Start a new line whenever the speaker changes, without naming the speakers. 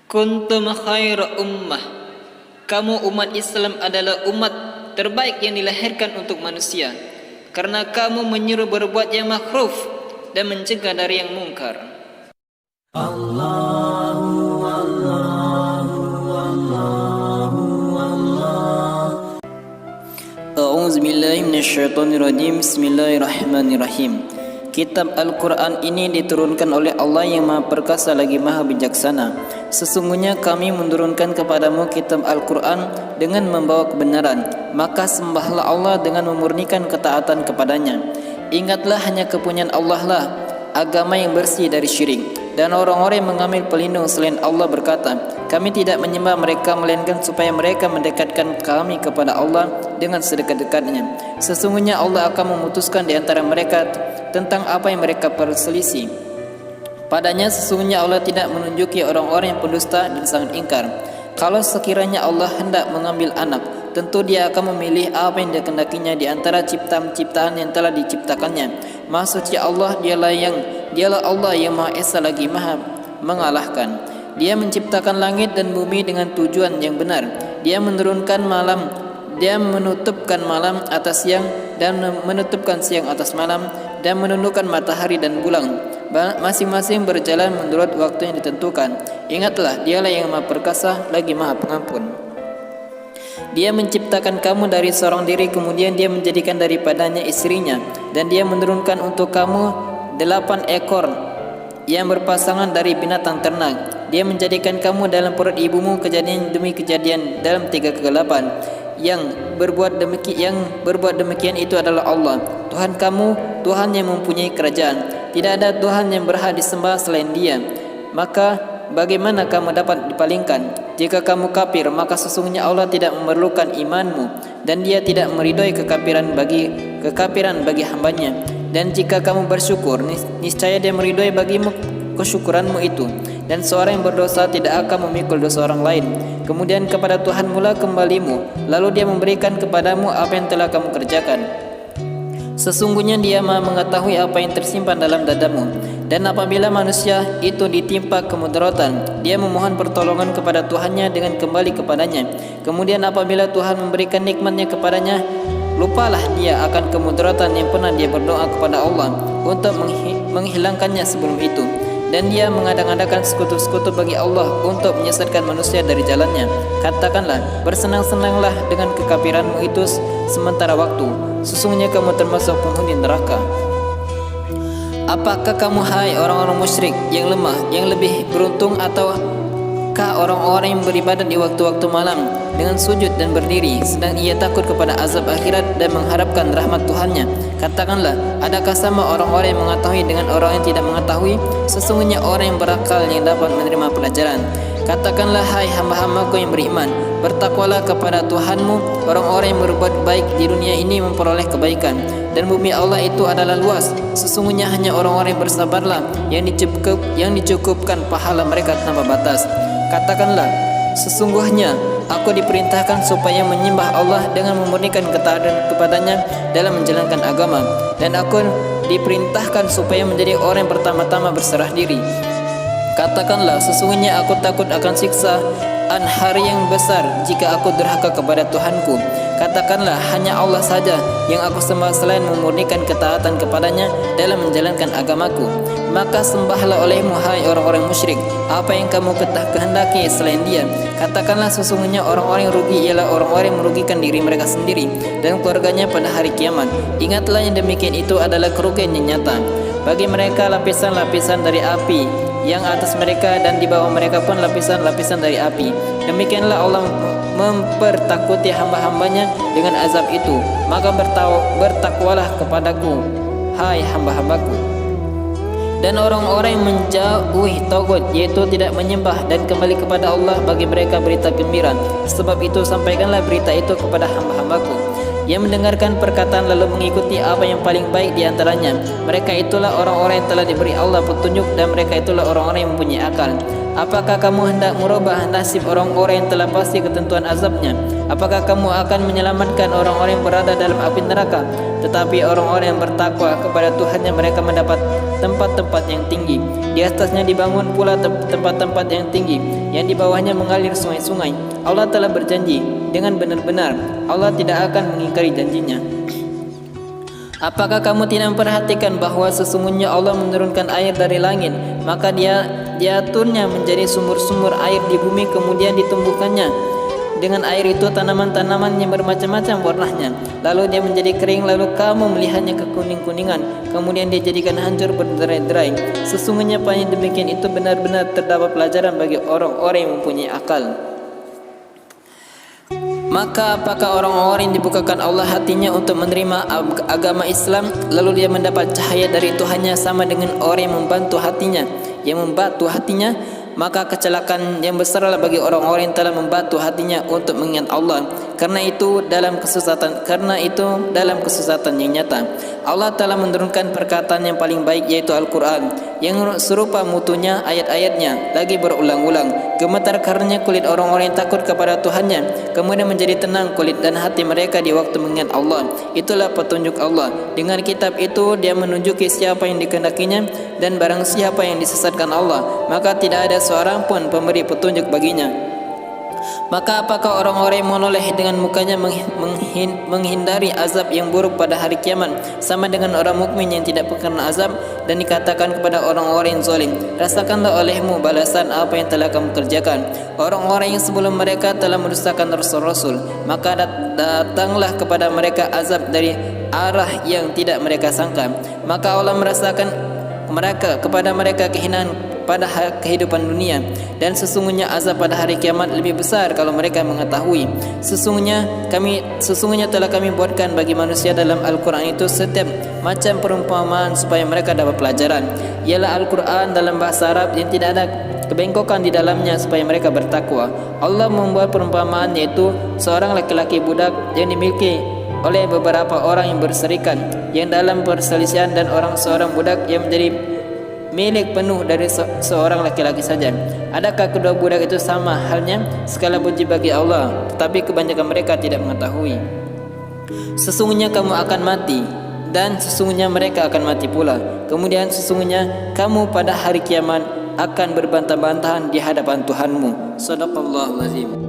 Kuntum khaira ummah. Kamu umat Islam adalah umat terbaik yang dilahirkan untuk manusia, karena kamu menyuruh berbuat yang makruf dan mencegah dari yang mungkar. A'udzu billahi minasyaitonir rajim. Bismillahirrahmanirrahim. Kitab Al-Quran ini diturunkan oleh Allah yang Maha Perkasa lagi Maha Bijaksana. Sesungguhnya kami menurunkan kepadamu kitab Al-Quran dengan membawa kebenaran, maka sembahlah Allah dengan memurnikan ketaatan kepadanya. Ingatlah hanya kepunyaan Allah lah agama yang bersih dari syirik. Dan orang-orang yang mengambil pelindung selain Allah berkata, kami tidak menyembah mereka melainkan supaya mereka mendekatkan kami kepada Allah dengan sedekat-dekatnya. Sesungguhnya Allah akan memutuskan di antara mereka tentang apa yang mereka perselisih. Padanya sesungguhnya Allah tidak menunjuki orang-orang yang pendusta dan sangat ingkar. Kalau sekiranya Allah hendak mengambil anak, tentu Dia akan memilih apa yang dikehendakinya di antara ciptaan-ciptaan yang telah diciptakannya. Maha suci Allah, dialah Allah yang Maha Esa lagi Maha mengalahkan. Dia menciptakan langit dan bumi dengan tujuan yang benar. Dia menurunkan malam, Dia menutupkan malam atas siang dan menutupkan siang atas malam, dan menundukkan matahari dan bulan, masing-masing berjalan menurut waktu yang ditentukan. Ingatlah, Dialah yang Maha Perkasa lagi Maha Pengampun. Dia menciptakan kamu dari seorang diri, kemudian Dia menjadikan daripadanya istrinya, dan Dia menurunkan untuk kamu 8 ekor yang berpasangan dari binatang ternak. Dia menjadikan kamu dalam perut ibumu kejadian demi kejadian dalam 3 kegelapan. Yang berbuat demikian itu adalah Allah, Tuhan kamu, Tuhan yang mempunyai kerajaan. Tidak ada Tuhan yang berhak disembah selain Dia. Maka bagaimana kamu dapat dipalingkan? Jika kamu kafir, maka sesungguhnya Allah tidak memerlukan imanmu, dan Dia tidak meridhoi kekafiran bagi hambanya. Dan jika kamu bersyukur, niscaya Dia meridhoi bagimu kesyukuranmu itu. Dan seorang yang berdosa tidak akan memikul dosa orang lain. Kemudian kepada Tuhan mula kembalimu, lalu Dia memberikan kepadamu apa yang telah kamu kerjakan. Sesungguhnya Dia Maha mengetahui apa yang tersimpan dalam dadamu. Dan apabila manusia itu ditimpa kemudaratan, dia memohon pertolongan kepada Tuhannya dengan kembali kepadanya. Kemudian apabila Tuhan memberikan nikmatnya kepadanya, lupalah dia akan kemudaratan yang pernah dia berdoa kepada Allah untuk menghilangkannya sebelum itu. Dan dia mengadang-adakan sekutu-sekutu bagi Allah untuk menyesatkan manusia dari jalannya. Katakanlah, bersenang-senanglah dengan kekafiranmu itu sementara waktu. Sesungguhnya kamu termasuk penghuni neraka. Apakah kamu, hai orang-orang musyrik yang lemah, yang lebih beruntung, ataukah orang-orang yang beribadat di waktu-waktu malam dengan sujud dan berdiri, sedang ia takut kepada azab akhirat dan mengharapkan rahmat Tuhannya? Katakanlah, adakah sama orang-orang yang mengetahui dengan orang yang tidak mengetahui? Sesungguhnya orang yang berakal yang dapat menerima pelajaran. Katakanlah, hai hamba-hambaku yang beriman, bertakwalah kepada Tuhanmu. Orang-orang yang berbuat baik di dunia ini memperoleh kebaikan, dan bumi Allah itu adalah luas. Sesungguhnya hanya orang-orang yang bersabarlah yang dicukupkan pahala mereka tanpa batas. Katakanlah, sesungguhnya aku diperintahkan supaya menyembah Allah dengan memurnikan ketaatan kepadanya dalam menjalankan agama, dan aku diperintahkan supaya menjadi orang yang pertama-tama berserah diri. Katakanlah, sesungguhnya aku takut akan siksaan hari yang besar jika aku durhaka kepada Tuhanku. Katakanlah, hanya Allah saja yang aku sembah selain memurnikan ketaatan kepadanya dalam menjalankan agamaku. Maka sembahlah olehmu, hai orang-orang musyrik, apa yang kamu kehendaki selain Dia. Katakanlah, sesungguhnya orang-orang yang rugi ialah orang-orang yang merugikan diri mereka sendiri dan keluarganya pada hari kiamat. Ingatlah, yang demikian itu adalah kerugian yang nyata. Bagi mereka lapisan-lapisan dari api yang atas mereka, dan di bawah mereka pun lapisan-lapisan dari api. Demikianlah Allah mempertakuti hamba-hambanya dengan azab itu. Maka bertakwalah kepadaku, hai hamba-hambaku. Dan orang-orang yang menjauhi tagut, yaitu tidak menyembah dan kembali kepada Allah, bagi mereka berita gembira. Sebab itu sampaikanlah berita itu kepada hamba-hambaku yang mendengarkan perkataan lalu mengikuti apa yang paling baik di antaranya. Mereka itulah orang-orang yang telah diberi Allah petunjuk, dan mereka itulah orang-orang yang mempunyai akal. Apakah kamu hendak merubah nasib orang-orang yang telah pasti ketentuan azabnya? Apakah kamu akan menyelamatkan orang-orang yang berada dalam api neraka? Tetapi orang-orang yang bertakwa kepada Tuhannya, mereka mendapat tempat-tempat yang tinggi. Di atasnya dibangun pula tempat-tempat yang tinggi, yang di bawahnya mengalir sungai-sungai. Allah telah berjanji dengan benar-benar, Allah tidak akan mengingkari janjinya. Apakah kamu tidak memperhatikan bahawa sesungguhnya Allah menurunkan air dari langit, maka diaturnya menjadi sumur-sumur air di bumi, kemudian ditumbuhkannya dengan air itu tanaman-tanaman yang bermacam-macam warnanya, lalu dia menjadi kering, lalu kamu melihatnya kekuning-kuningan, kemudian dia jadikan hancur berderai-derai. Sesungguhnya apa yang demikian itu benar-benar terdapat pelajaran bagi orang-orang yang mempunyai akal. Maka apakah orang-orang yang dibukakan Allah hatinya untuk menerima agama Islam, lalu dia mendapat cahaya dari Tuhannya sama dengan orang yang membantu hatinya, maka kecelakaan yang besarlah bagi orang-orang yang telah membantu hatinya untuk mengingat Allah. Karena itu dalam kesesatan yang nyata. Allah telah menurunkan perkataan yang paling baik, yaitu Al-Quran, yang serupa mutunya ayat-ayatnya lagi berulang-ulang. Gemetar karenanya kulit orang-orang yang takut kepada Tuhannya, kemudian menjadi tenang kulit dan hati mereka di waktu mengingat Allah. Itulah petunjuk Allah. Dengan kitab itu dia menunjuki siapa yang dikehendakinya, dan barang siapa yang disesatkan Allah, maka tidak ada seorang pun pemberi petunjuk baginya. Maka apakah orang-orang yang menoleh dengan mukanya menghindari azab yang buruk pada hari kiamat sama dengan orang mukmin yang tidak terkena azab? Dan dikatakan kepada orang-orang yang zalim, rasakanlah olehmu balasan apa yang telah kamu kerjakan. Orang-orang yang sebelum mereka telah mendustakan rasul-rasul, maka datanglah kepada mereka azab dari arah yang tidak mereka sangka. Maka Allah merasakan kepada mereka kehinaan pada kehidupan dunia, dan sesungguhnya azab pada hari kiamat lebih besar kalau mereka mengetahui. Sesungguhnya telah kami buatkan bagi manusia dalam Al-Quran itu setiap macam perumpamaan supaya mereka dapat pelajaran. Ialah Al-Quran dalam bahasa Arab yang tidak ada kebengkokan di dalamnya supaya mereka bertakwa. Allah membuat perumpamaan, yaitu seorang laki-laki budak yang dimiliki oleh beberapa orang yang berserikat, yang dalam perselisihan, dan seorang budak yang menjadi milik penuh dari seorang laki-laki saja. Adakah kedua budak itu sama halnya? Segala puji bagi Allah, tetapi kebanyakan mereka tidak mengetahui. Sesungguhnya kamu akan mati, dan sesungguhnya mereka akan mati pula. Kemudian sesungguhnya kamu pada hari kiamat akan berbantah-bantahan di hadapan Tuhanmu. Shadaqallahul azim.